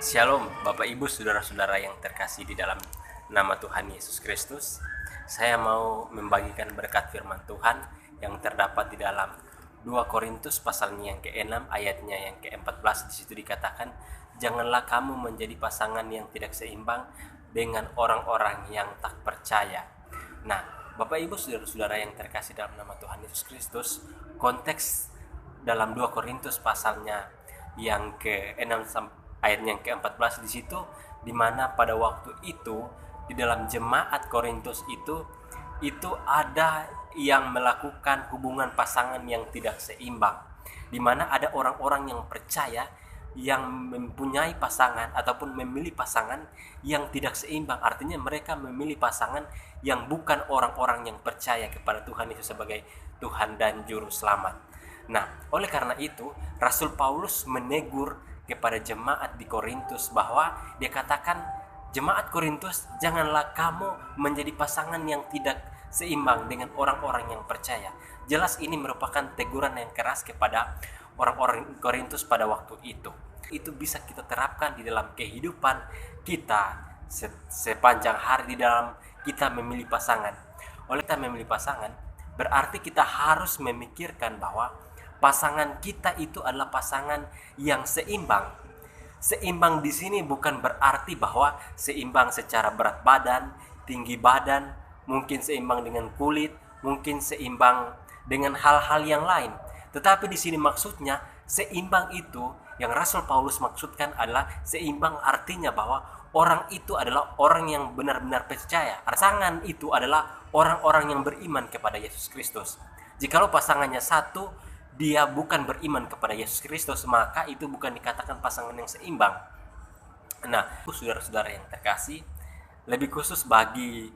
Shalom Bapak Ibu Saudara-saudara yang terkasih di dalam nama Tuhan Yesus Kristus. Saya mau membagikan berkat firman Tuhan yang terdapat di dalam 2 Korintus pasalnya yang ke-6 ayatnya yang ke-14. Di situ dikatakan, "Janganlah kamu menjadi pasangan yang tidak seimbang dengan orang-orang yang tak percaya." Nah, Bapak Ibu Saudara-saudara yang terkasih dalam nama Tuhan Yesus Kristus, konteks dalam 2 Korintus pasalnya yang ke-6 ayat yang ke-14 di situ, di mana pada waktu itu di dalam jemaat Korintus itu ada yang melakukan hubungan pasangan yang tidak seimbang, di mana ada orang-orang yang percaya yang mempunyai pasangan ataupun memilih pasangan yang tidak seimbang. Artinya mereka memilih pasangan yang bukan orang-orang yang percaya kepada Tuhan Yesus sebagai Tuhan dan Juru Selamat. Nah, oleh karena itu Rasul Paulus menegur kepada jemaat di Korintus bahwa dia katakan, "Jemaat Korintus, janganlah kamu menjadi pasangan yang tidak seimbang dengan orang-orang yang percaya." Jelas ini merupakan teguran yang keras kepada orang-orang Korintus pada waktu itu. Itu bisa kita terapkan di dalam kehidupan kita sepanjang hari di dalam kita memilih pasangan. Oleh kita memilih pasangan, berarti kita harus memikirkan bahwa pasangan kita itu adalah pasangan yang seimbang. Seimbang di sini bukan berarti bahwa seimbang secara berat badan, tinggi badan, mungkin seimbang dengan kulit, mungkin seimbang dengan hal-hal yang lain. Tetapi di sini maksudnya seimbang itu yang Rasul Paulus maksudkan adalah seimbang, artinya bahwa orang itu adalah orang yang benar-benar percaya. Pasangan itu adalah orang-orang yang beriman kepada Yesus Kristus. Jikalau pasangannya satu, dia bukan beriman kepada Yesus Kristus, maka itu bukan dikatakan pasangan yang seimbang. Nah, saudara-saudara yang terkasih, lebih khusus bagi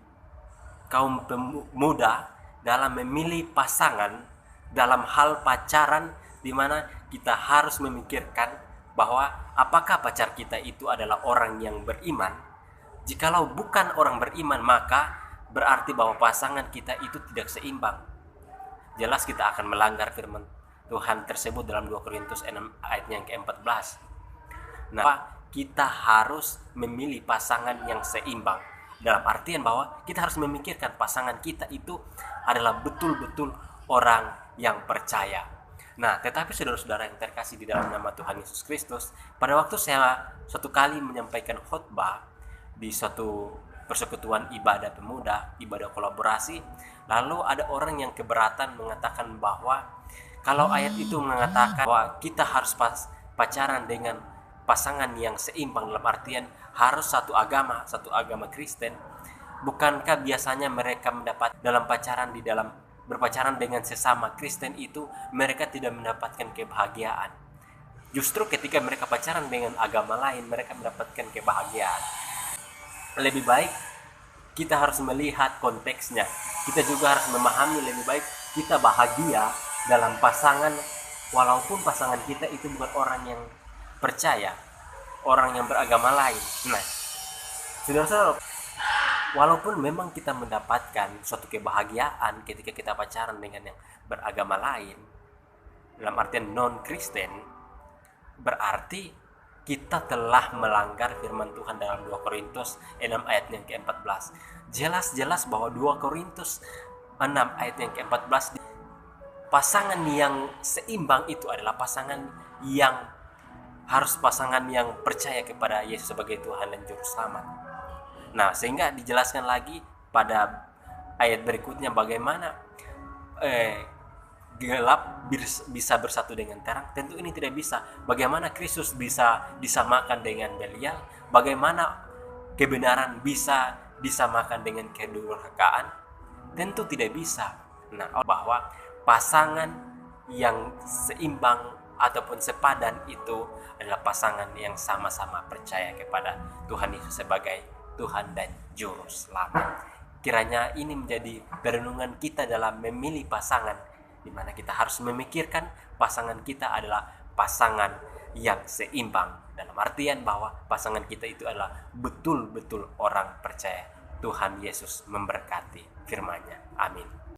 kaum pemuda dalam memilih pasangan dalam hal pacaran, di mana kita harus memikirkan bahwa apakah pacar kita itu adalah orang yang beriman. Jikalau bukan orang beriman, maka berarti bahwa pasangan kita itu tidak seimbang. Jelas kita akan melanggar firman Tuhan tersebut dalam 2 Korintus 6 ayat yang ke-14. Nah, kita harus memilih pasangan yang seimbang. Dalam artian bahwa kita harus memikirkan pasangan kita itu adalah betul-betul orang yang percaya. Nah, tetapi saudara-saudara yang terkasih di dalam nama Tuhan Yesus Kristus, pada waktu saya suatu kali menyampaikan khotbah di suatu persekutuan ibadah pemuda, ibadah kolaborasi, lalu ada orang yang keberatan mengatakan bahwa kalau ayat itu mengatakan bahwa kita harus pacaran dengan pasangan yang seimbang, dalam artian harus satu agama Kristen, bukankah biasanya mereka mendapat dalam berpacaran dengan sesama Kristen itu mereka tidak mendapatkan kebahagiaan? Justru ketika mereka pacaran dengan agama lain, mereka mendapatkan kebahagiaan. Lebih baik kita harus melihat konteksnya. Kita juga harus memahami lebih baik kita bahagia dalam pasangan walaupun pasangan kita itu bukan orang yang percaya, orang yang beragama lain. Nah, saudara-saudara, walaupun memang kita mendapatkan suatu kebahagiaan ketika kita pacaran dengan yang beragama lain, dalam artian non-Kristen, berarti kita telah melanggar firman Tuhan dalam 2 Korintus 6 ayat yang ke-14. Jelas-jelas bahwa 2 Korintus 6 ayat yang ke-14, pasangan yang seimbang itu adalah pasangan yang percaya kepada Yesus sebagai Tuhan dan Juru Selamat. Nah, sehingga dijelaskan lagi pada ayat berikutnya bagaimana gelap bisa bersatu dengan terang. Tentu ini tidak bisa. Bagaimana Kristus bisa disamakan dengan Belial? Bagaimana kebenaran bisa disamakan dengan kedurhakaan? Tentu tidak bisa. Nah, bahwa pasangan yang seimbang ataupun sepadan itu adalah pasangan yang sama-sama percaya kepada Tuhan Yesus sebagai Tuhan dan Juru Selamat. Kiranya ini menjadi perenungan kita dalam memilih pasangan, di mana kita harus memikirkan pasangan kita adalah pasangan yang seimbang, dalam artian bahwa pasangan kita itu adalah betul-betul orang percaya. Tuhan Yesus memberkati firman-Nya. Amin.